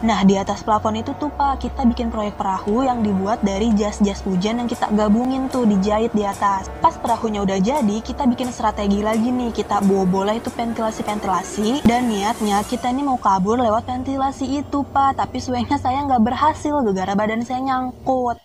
Nah, di atas plafon itu tuh Pak, kita bikin proyek perahu yang dibuat dari jas-jas hujan yang kita gabungin tuh, dijahit di atas. Pas perahunya udah jadi, kita bikin strategi lagi nih. Kita bola itu ventilasi-ventilasi, dan niatnya kita ini mau kabur lewat ventilasi itu Pak. Tapi swingnya saya nggak berhasil, gara-gara badan saya nyangkut.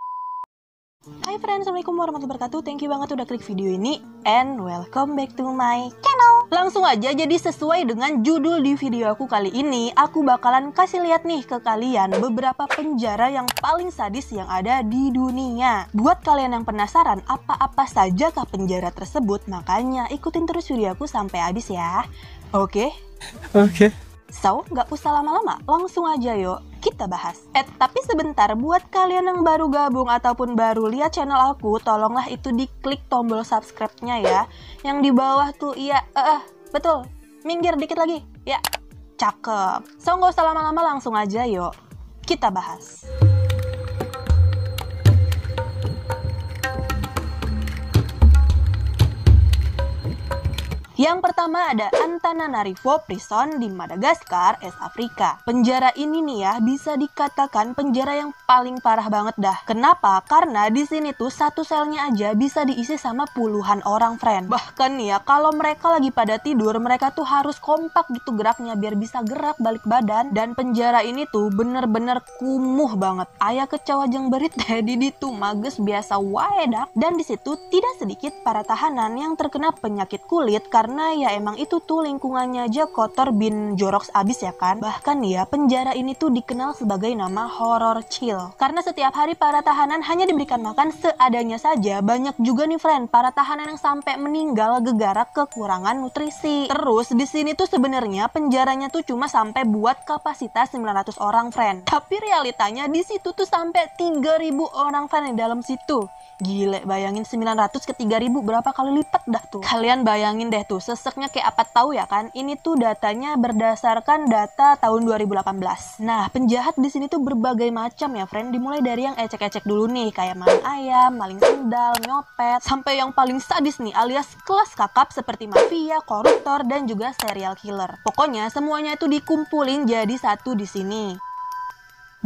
Hai friends, Assalamualaikum warahmatullahi wabarakatuh. Thank you banget udah klik video ini, and welcome back to my channel. Langsung aja, jadi sesuai dengan judul di video aku kali ini, aku bakalan kasih lihat nih ke kalian beberapa penjara yang paling sadis yang ada di dunia. Buat kalian yang penasaran apa-apa sajakah penjara tersebut, makanya ikutin terus video aku sampai habis ya. Oke? So, nggak usah lama-lama, langsung aja yuk kita bahas. Tapi sebentar, buat kalian yang baru gabung ataupun baru lihat channel aku, tolonglah itu diklik tombol subscribe-nya ya. Yang di bawah tuh, iya, betul, minggir dikit lagi, ya, cakep. So, nggak usah lama-lama, langsung aja yuk kita bahas. Yang pertama ada Antananarivo Prison di Madagaskar, East Afrika. Penjara ini nih ya, bisa dikatakan penjara yang paling parah banget dah. Kenapa? Karena di sini tuh satu selnya aja bisa diisi sama puluhan orang, friend. Bahkan nih ya, kalau mereka lagi pada tidur, mereka tuh harus kompak gitu geraknya biar bisa gerak balik badan. Dan penjara ini tuh bener-bener kumuh banget. Aya kecawa jeung berit di ditu mages biasa wae dak. Dan di situ tidak sedikit para tahanan yang terkena penyakit kulit karena ya emang itu tuh lingkungannya aja kotor bin joroks abis ya kan. Bahkan ya penjara ini tuh dikenal sebagai nama horror chill. Karena setiap hari para tahanan hanya diberikan makan seadanya saja. Banyak juga nih friend para tahanan yang sampai meninggal gegara kekurangan nutrisi. Terus di sini tuh sebenarnya penjaranya tuh cuma sampai buat kapasitas 900 orang friend. Tapi realitanya di situ tuh sampai 3000 orang friend di dalam situ. Gile, bayangin 900 ke 3000 berapa kali lipat dah tuh. Kalian bayangin deh tuh, seseknya kayak apa tahu ya kan? Ini tuh datanya berdasarkan data tahun 2018. Nah, penjahat di sini tuh berbagai macam ya, friend. Dimulai dari yang ecek-ecek dulu nih, kayak maling ayam, maling sendal, nyopet, sampai yang paling sadis nih, alias kelas kakap seperti mafia, koruptor, dan juga serial killer. Pokoknya semuanya itu dikumpulin jadi satu di sini.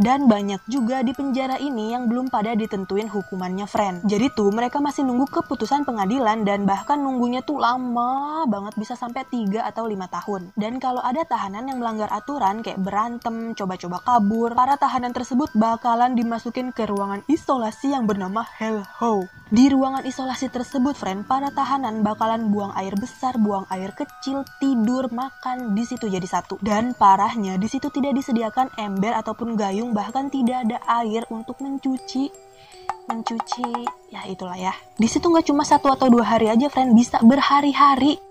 Dan banyak juga di penjara ini yang belum pada ditentuin hukumannya, friend. Jadi tuh mereka masih nunggu keputusan pengadilan dan bahkan nunggunya tuh lama banget, bisa sampai 3 atau 5 tahun. Dan kalau ada tahanan yang melanggar aturan kayak berantem, coba-coba kabur, para tahanan tersebut bakalan dimasukin ke ruangan isolasi yang bernama Hellhole. Di ruangan isolasi tersebut, friend, para tahanan bakalan buang air besar, buang air kecil, tidur, makan di situ jadi satu. Dan parahnya di situ tidak disediakan ember ataupun gayung, bahkan tidak ada air untuk mencuci ya itulah ya. Di situ nggak cuma 1 atau 2 hari aja, friend, bisa berhari-hari.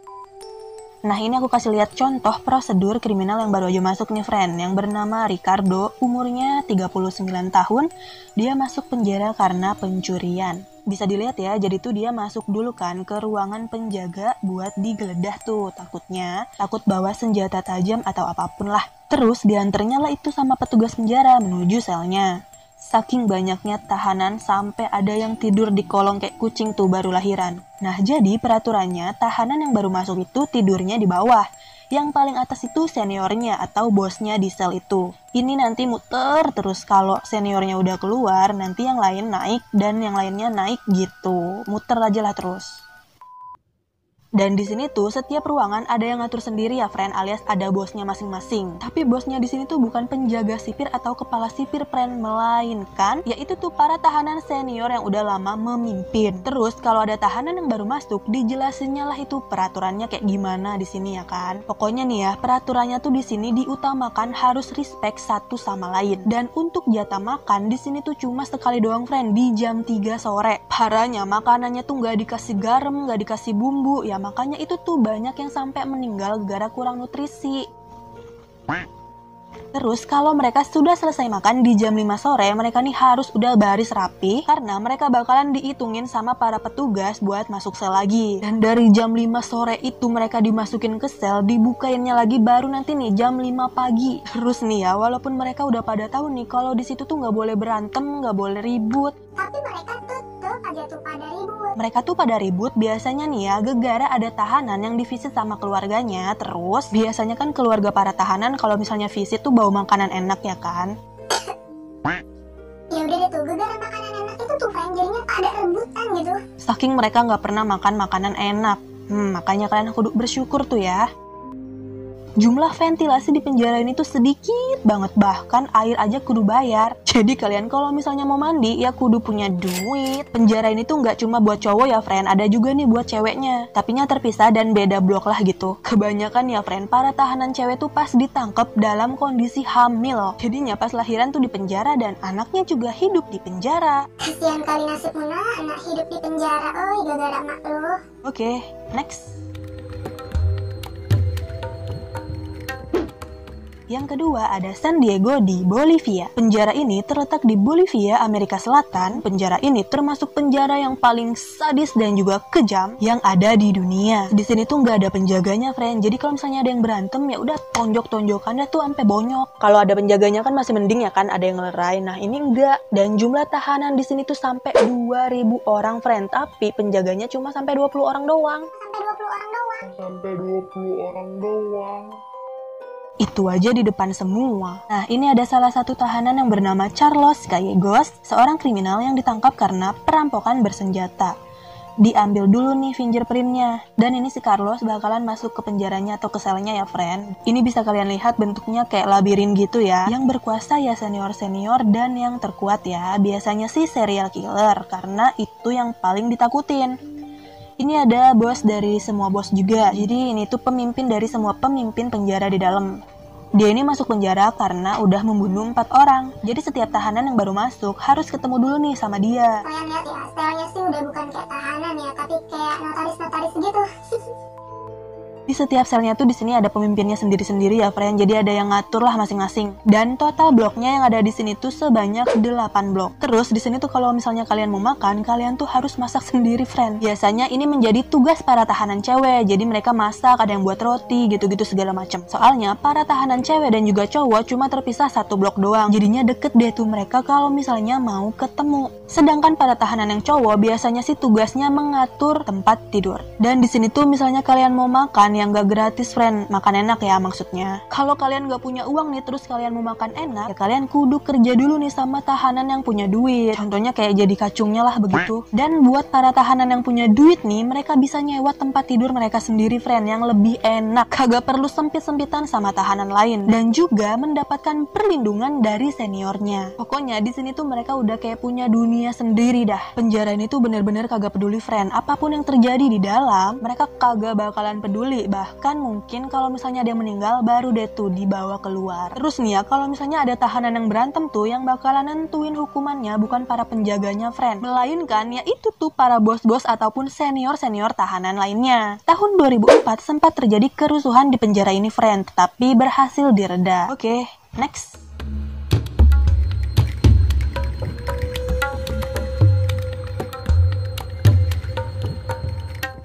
Nah, ini aku kasih lihat contoh prosedur kriminal yang baru aja masuk nih, friend, yang bernama Ricardo, umurnya 39 tahun. Dia masuk penjara karena pencurian. Bisa dilihat ya, jadi tuh dia masuk dulu kan ke ruangan penjaga buat digeledah tuh, takut bawa senjata tajam atau apapun lah. Terus diantarnya lah itu sama petugas penjara menuju selnya. Saking banyaknya tahanan sampai ada yang tidur di kolong kayak kucing tuh baru lahiran. Nah, jadi peraturannya tahanan yang baru masuk itu tidurnya di bawah. Yang paling atas itu seniornya atau bosnya di sel itu. Ini nanti muter terus, kalau seniornya udah keluar nanti yang lain naik dan yang lainnya naik gitu. Muter aja lah terus. Dan di sini tuh setiap ruangan ada yang ngatur sendiri ya, friend, alias ada bosnya masing-masing. Tapi bosnya di sini tuh bukan penjaga sipir atau kepala sipir, friend, melainkan yaitu tuh para tahanan senior yang udah lama memimpin. Terus kalau ada tahanan yang baru masuk, dijelasinnya lah itu peraturannya kayak gimana di sini ya kan. Pokoknya nih ya, peraturannya tuh di sini diutamakan harus respect satu sama lain. Dan untuk jatah makan di sini tuh cuma sekali doang, friend, di jam 3 sore. Parahnya makanannya tuh nggak dikasih garam, nggak dikasih bumbu ya. Makanya itu tuh banyak yang sampai meninggal gara kurang nutrisi. Terus kalau mereka sudah selesai makan di jam 5 sore, mereka nih harus udah baris rapi karena mereka bakalan dihitungin sama para petugas buat masuk sel lagi. Dan dari jam 5 sore itu mereka dimasukin ke sel, dibukainnya lagi baru nanti nih jam 5 pagi. Terus nih ya, walaupun mereka udah pada tahu nih kalau di situ tuh nggak boleh berantem, nggak boleh ribut, tapi mereka tetap aja aja tuh pada ribut. Mereka tuh pada ribut biasanya nih ya, gegara ada tahanan yang divisit sama keluarganya. Terus biasanya kan keluarga para tahanan kalau misalnya visit tuh bawa makanan enak ya kan. Ya udah deh tuh, gegara makanan enak itu tuh kan jadinya pada rebutan gitu. Saking mereka nggak pernah makan makanan enak. Makanya kalian kudu bersyukur tuh ya. Jumlah ventilasi di penjara ini tuh sedikit banget, bahkan air aja kudu bayar. Jadi kalian kalau misalnya mau mandi ya kudu punya duit. Penjara ini tuh nggak cuma buat cowok ya friend, ada juga nih buat ceweknya. Tapinya terpisah dan beda blok lah gitu. Kebanyakan ya friend, para tahanan cewek tuh pas ditangkep dalam kondisi hamil. Jadinya pas lahiran tuh di penjara dan anaknya juga hidup di penjara. Kasihan kali nasibmu anak hidup di penjara, gara-gara mak lu. Oke, next. Yang kedua ada San Diego di Bolivia. Penjara ini terletak di Bolivia, Amerika Selatan. Penjara ini termasuk penjara yang paling sadis dan juga kejam yang ada di dunia. Di sini tuh nggak ada penjaganya, friend. Jadi kalau misalnya ada yang berantem ya udah tonjok-tonjokannya tuh sampai bonyok. Kalau ada penjaganya kan masih mending ya kan, ada yang ngelerai. Nah ini enggak. Dan jumlah tahanan di sini tuh sampai 2.000 orang, friend. Tapi penjaganya cuma sampai 20 orang doang. Sampai 20 orang doang. Itu aja di depan semua. Nah, ini ada salah satu tahanan yang bernama Carlos Gallegos, seorang kriminal yang ditangkap karena perampokan bersenjata. Diambil dulu nih fingerprintnya. Dan ini si Carlos bakalan masuk ke penjaranya atau ke selnya ya, friend. Ini bisa kalian lihat bentuknya kayak labirin gitu ya. Yang berkuasa ya senior-senior dan yang terkuat ya. Biasanya sih serial killer, karena itu yang paling ditakutin. Ini ada bos dari semua bos juga. Jadi ini tuh pemimpin dari semua pemimpin penjara di dalam. Dia ini masuk penjara karena udah membunuh 4 orang. Jadi setiap tahanan yang baru masuk harus ketemu dulu nih sama dia. Kalian lihat ya, stylenya sih udah bukan kayak tahanan ya, tapi kayak notaris-notaris gitu. Di setiap selnya tuh di sini ada pemimpinnya sendiri-sendiri ya, friend. Jadi ada yang ngatur lah masing-masing. Dan total bloknya yang ada di sini tuh sebanyak 8 blok. Terus di sini tuh kalau misalnya kalian mau makan, kalian tuh harus masak sendiri, friend. Biasanya ini menjadi tugas para tahanan cewek. Jadi mereka masak, ada yang buat roti, gitu-gitu segala macam. Soalnya para tahanan cewek dan juga cowok cuma terpisah 1 blok doang. Jadinya deket deh tuh mereka kalau misalnya mau ketemu. Sedangkan para tahanan yang cowok biasanya sih tugasnya mengatur tempat tidur. Dan di sini tuh misalnya kalian mau makan yang gak gratis, friend, makan enak ya maksudnya. Kalau kalian gak punya uang nih terus kalian mau makan enak, ya kalian kudu kerja dulu nih sama tahanan yang punya duit. Contohnya kayak jadi kacungnya lah begitu. Dan buat para tahanan yang punya duit nih, mereka bisa nyewa tempat tidur mereka sendiri, friend, yang lebih enak. Kagak perlu sempit-sempitan sama tahanan lain. Dan juga mendapatkan perlindungan dari seniornya. Pokoknya di sini tuh mereka udah kayak punya dunia sendiri dah. Penjara ini tuh bener-bener kagak peduli, friend. Apapun yang terjadi di dalam, mereka kagak bakalan peduli. Bahkan mungkin kalau misalnya ada yang meninggal baru deh tuh dibawa keluar. Terus nih ya, kalau misalnya ada tahanan yang berantem tuh, yang bakalan nentuin hukumannya bukan para penjaganya, friend, melainkan ya itu tuh para bos-bos ataupun senior-senior tahanan lainnya. Tahun 2004 sempat terjadi kerusuhan di penjara ini, friend, tapi berhasil direda. Oke, next.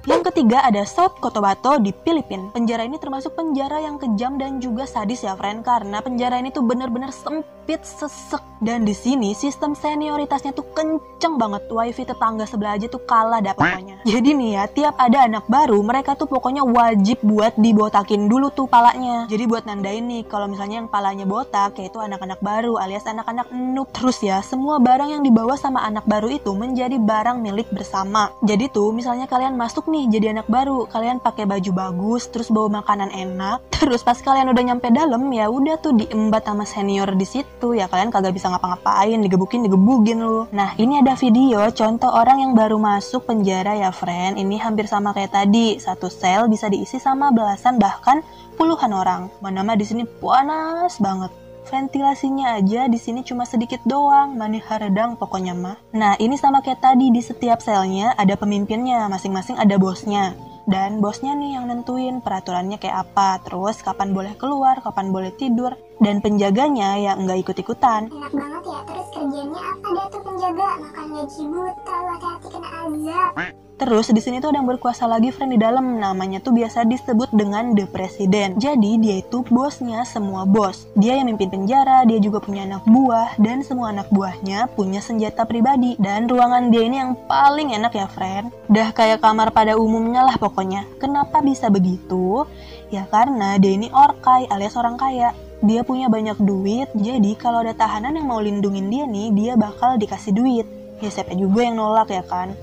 Yang ketiga ada South Cotabato di Filipina. Penjara ini termasuk penjara yang kejam dan juga sadis ya, friend, karena penjara ini tuh bener-bener sempit, sesek. Dan di sini sistem senioritasnya tuh kenceng banget. Wifi tetangga sebelah aja tuh kalah dah pokoknya. Jadi nih ya, tiap ada anak baru, mereka tuh pokoknya wajib buat dibotakin dulu tuh palanya. Jadi buat nandain nih, kalau misalnya yang palanya botak, kayak itu anak-anak baru alias anak-anak noob. Terus ya, semua barang yang dibawa sama anak baru itu menjadi barang milik bersama. Jadi tuh, misalnya kalian masuk nih jadi anak baru, kalian pakai baju bagus, terus bawa makanan enak. Terus pas kalian udah nyampe dalam, ya udah tuh diembat sama senior di situ. Ya kalian kagak bisa ngapa-ngapain, digebukin lu. Nah, ini ada video contoh orang yang baru masuk penjara ya, friend. Ini hampir sama kayak tadi. Satu sel bisa diisi sama belasan bahkan puluhan orang. Mana mah di sini panas banget. Ventilasinya aja di sini cuma sedikit doang, maneh haredang pokoknya mah. Nah, ini sama kayak tadi, di setiap selnya ada pemimpinnya, masing-masing ada bosnya. Dan bosnya nih yang nentuin peraturannya kayak apa, terus kapan boleh keluar, kapan boleh tidur, dan penjaganya ya nggak ikut-ikutan. Enak banget ya, terus kerjanya apa dah tuh penjaga? Makan gaji buta, hati-hati kena azab. Terus di sini tuh ada yang berkuasa lagi friend di dalam, namanya tuh biasa disebut dengan The President. Jadi dia itu bosnya semua bos. Dia yang mimpin penjara, dia juga punya anak buah, dan semua anak buahnya punya senjata pribadi. Dan ruangan dia ini yang paling enak ya friend. Dah kayak kamar pada umumnya lah pokoknya. Kenapa bisa begitu? Ya karena dia ini orkai alias orang kaya. Dia punya banyak duit, jadi kalau ada tahanan yang mau lindungin dia nih, dia bakal dikasih duit. Ya siapa juga yang nolak ya kan?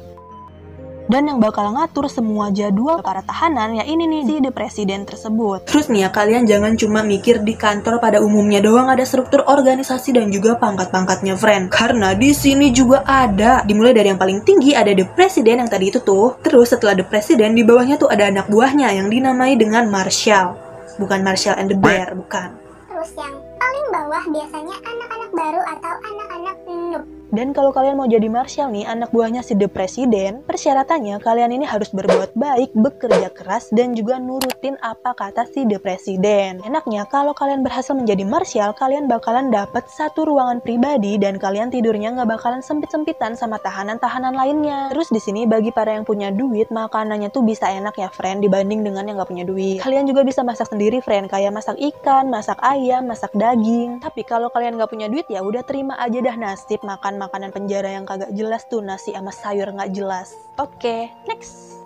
Dan yang bakal ngatur semua jadwal para tahanan ya ini nih si The President tersebut. Terus nih ya, kalian jangan cuma mikir di kantor pada umumnya doang ada struktur organisasi dan juga pangkat-pangkatnya friend. Karena di sini juga ada. Dimulai dari yang paling tinggi ada The President yang tadi itu tuh. Terus setelah The President di bawahnya tuh ada anak buahnya yang dinamai dengan Marshall. Bukan Marshall and the Bear, bukan. Terus yang paling bawah biasanya anak-anak baru atau anak-anak noob. Dan kalau kalian mau jadi Marshall nih, anak buahnya si The President, persyaratannya kalian ini harus berbuat baik, bekerja keras, dan juga nurutin apa kata si The President. Enaknya kalau kalian berhasil menjadi Marshall, kalian bakalan dapat satu ruangan pribadi dan kalian tidurnya nggak bakalan sempit-sempitan sama tahanan-tahanan lainnya. Terus di sini bagi para yang punya duit, makanannya tuh bisa enak ya friend dibanding dengan yang nggak punya duit. Kalian juga bisa masak sendiri friend, kayak masak ikan, masak ayam, masak daging. Tapi kalau kalian nggak punya duit ya udah terima aja dah nasib makan makanan penjara yang kagak jelas tuh, nasi sama sayur nggak jelas. Oke, next.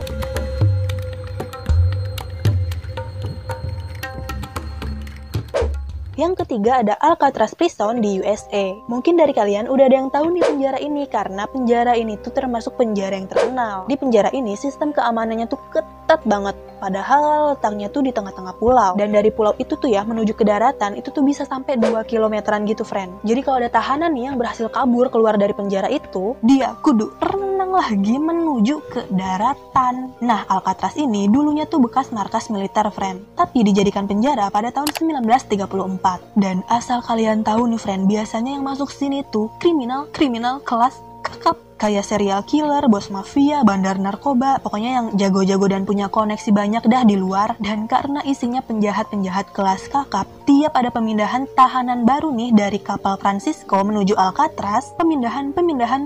Yang ketiga ada Alcatraz Prison di USA. Mungkin dari kalian udah ada yang tahu nih penjara ini, karena penjara ini tuh termasuk penjara yang terkenal. Di penjara ini sistem keamanannya tuh ketat banget. Padahal letaknya tuh di tengah-tengah pulau. Dan dari pulau itu tuh ya menuju ke daratan itu tuh bisa sampai 2 kilometeran gitu friend. Jadi kalau ada tahanan nih yang berhasil kabur keluar dari penjara itu, dia kudu renang lagi menuju ke daratan. Nah, Alcatraz ini dulunya tuh bekas markas militer friend. Tapi dijadikan penjara pada tahun 1934. Dan asal kalian tahu nih friend, biasanya yang masuk sini tuh kriminal kelas kakap. Kayak serial killer, bos mafia, bandar narkoba, pokoknya yang jago-jago dan punya koneksi banyak dah di luar. Dan karena isinya penjahat-penjahat kelas kakap, tiap ada pemindahan tahanan baru nih dari kapal Francisco menuju Alcatraz, pemindahan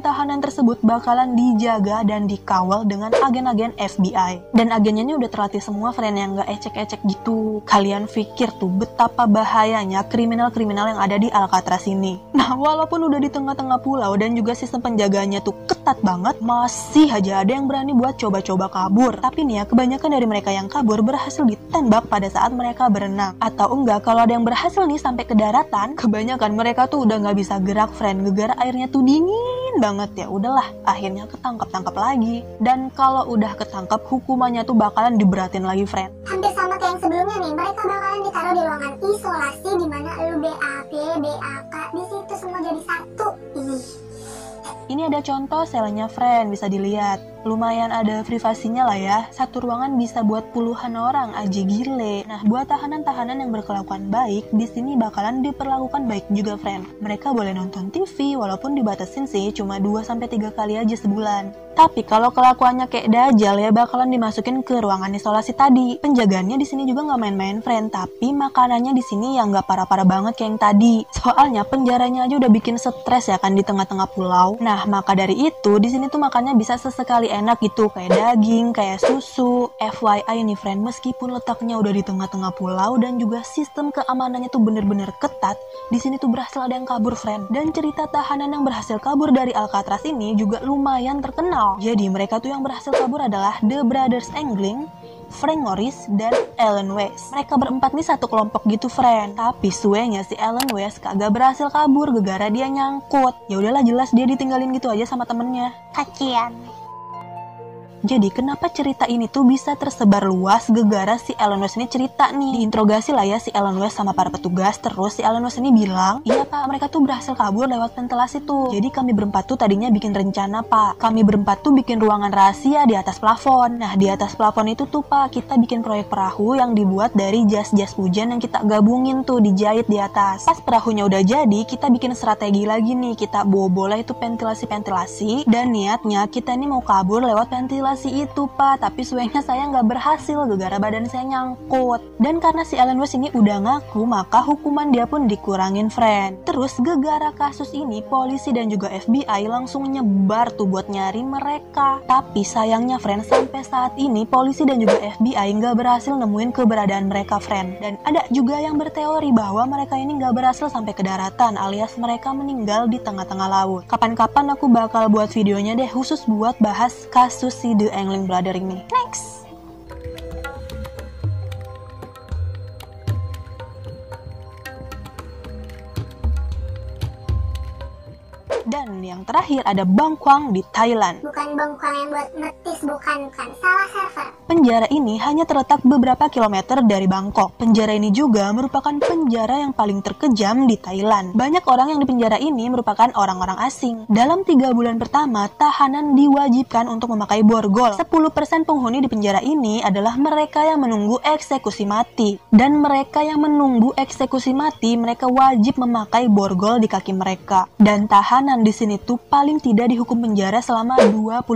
tahanan tersebut bakalan dijaga dan dikawal dengan agen-agen FBI. Dan agennya ini udah terlatih semua friend yang gak ecek-ecek gitu. Kalian pikir tuh betapa bahayanya kriminal-kriminal yang ada di Alcatraz ini. Nah, walaupun udah di tengah-tengah pulau dan juga sistem penjagaannya tuh ketat banget, masih aja ada yang berani buat coba-coba kabur. Tapi nih ya, kebanyakan dari mereka yang kabur berhasil ditembak pada saat mereka berenang. Atau enggak, kalau ada yang berhasil nih sampai ke daratan, kebanyakan mereka tuh udah nggak bisa gerak friend, gara-gara airnya tuh dingin banget. Ya udahlah, akhirnya ketangkap lagi. Dan kalau udah ketangkap, hukumannya tuh bakalan diberatin lagi friend. Hampir sama kayak yang sebelumnya nih, mereka bakalan ditaruh di ruangan isolasi di mana lu BAB, BAK, di situ semua jadi satu. Ini ada contoh selnya friend, bisa dilihat. Lumayan ada privasinya lah ya. Satu ruangan bisa buat puluhan orang aja, gile. Nah, buat tahanan-tahanan yang berkelakuan baik, di sini bakalan diperlakukan baik juga friend. Mereka boleh nonton TV walaupun dibatasin sih cuma 2-3 kali aja sebulan. Tapi kalau kelakuannya kayak dajal ya bakalan dimasukin ke ruangan isolasi tadi. Penjagaannya di sini juga nggak main-main friend, tapi makanannya di sini yang nggak parah-parah banget kayak yang tadi. Soalnya penjaranya aja udah bikin stres ya kan di tengah-tengah pulau. Nah, maka dari itu di sini tuh makannya bisa sesekali enak gitu, kayak daging, kayak susu. FYI nih friend, meskipun letaknya udah di tengah-tengah pulau dan juga sistem keamanannya tuh bener-bener ketat, di sini tuh berhasil ada yang kabur friend. Dan cerita tahanan yang berhasil kabur dari Alcatraz ini juga lumayan terkenal. Jadi mereka tuh yang berhasil kabur adalah The Brothers Angling, Frank Norris, dan Alan West. Mereka berempat nih satu kelompok gitu friend. Tapi suenya si Alan West kagak berhasil kabur gara-gara dia nyangkut. Ya udahlah, jelas dia ditinggalin gitu aja sama temennya. Kasian. Jadi kenapa cerita ini tuh bisa tersebar luas gara-gara si Alan West ini cerita nih. Diinterogasi lah ya si Alan West sama para petugas. Terus si Alan West ini bilang, iya pak, mereka tuh berhasil kabur lewat ventilasi tuh. Jadi kami berempat tuh tadinya bikin rencana pak. Kami berempat tuh bikin ruangan rahasia di atas plafon. Nah di atas plafon itu tuh pak, kita bikin proyek perahu yang dibuat dari jas-jas hujan yang kita gabungin tuh, dijahit di atas. Pas perahunya udah jadi, kita bikin strategi lagi nih. Kita bola itu ventilasi-ventilasi. Dan niatnya kita ini mau kabur lewat ventilasi evakuasi itu pak, tapi swingnya saya nggak berhasil gara-gara badan saya nyangkut. Dan karena si Ellen West ini udah ngaku, maka hukuman dia pun dikurangin friend. Terus gegara kasus ini polisi dan juga FBI langsung nyebar tuh buat nyari mereka. Tapi sayangnya friend, sampai saat ini polisi dan juga FBI nggak berhasil nemuin keberadaan mereka friend. Dan ada juga yang berteori bahwa mereka ini nggak berhasil sampai ke daratan, alias mereka meninggal di tengah-tengah laut. Kapan-kapan aku bakal buat videonya deh khusus buat bahas kasus si The Angling Bladder ini. Next! Dan yang terakhir ada Bangkwang di Thailand. Bukan Bangkwang yang buat metis, bukan. Salah server. Penjara ini hanya terletak beberapa kilometer dari Bangkok. Penjara ini juga merupakan penjara yang paling terkejam di Thailand. Banyak orang yang di penjara ini merupakan orang-orang asing. Dalam 3 bulan pertama, tahanan diwajibkan untuk memakai borgol. 10% penghuni di penjara ini adalah mereka yang menunggu eksekusi mati. Dan mereka yang menunggu eksekusi mati, mereka wajib memakai borgol di kaki mereka. Dan tahanan di sini tuh paling tidak dihukum penjara selama 25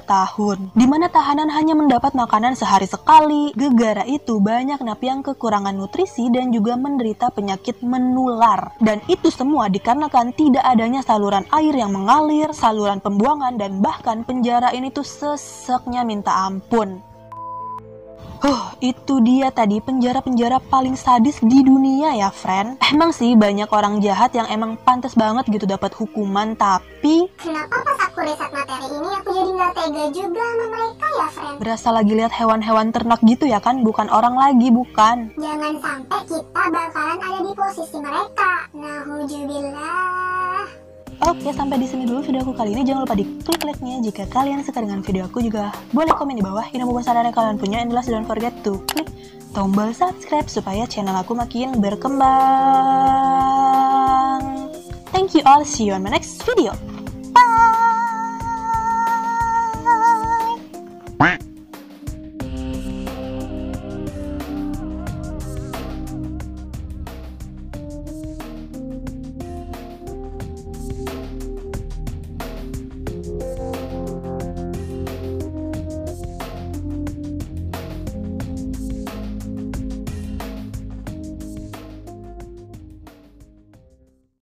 tahun. Dimana tahanan hanya mendapat makanan sehari sekali. Gegara itu banyak napi yang kekurangan nutrisi dan juga menderita penyakit menular. Dan itu semua dikarenakan tidak adanya saluran air yang mengalir, saluran pembuangan, dan bahkan penjara ini tuh seseknya minta ampun. Itu dia tadi penjara-penjara paling sadis di dunia ya, friend. Emang sih banyak orang jahat yang emang pantas banget gitu dapat hukuman, tapi Kenapa pas aku riset materi ini aku jadi nggak tega juga sama mereka ya, friend? berasa lagi lihat hewan-hewan ternak gitu ya kan, bukan orang lagi, bukan. Jangan sampai kita bakalan ada di posisi mereka. Nauzubillah. Oke, sampai di sini dulu video aku kali ini. Jangan lupa diklik like-nya jika kalian suka dengan video aku. Juga boleh komen di bawah ini apa saran yang kalian punya. And last, don't forget to klik tombol subscribe supaya channel aku makin berkembang. Thank you all, see you on my next video.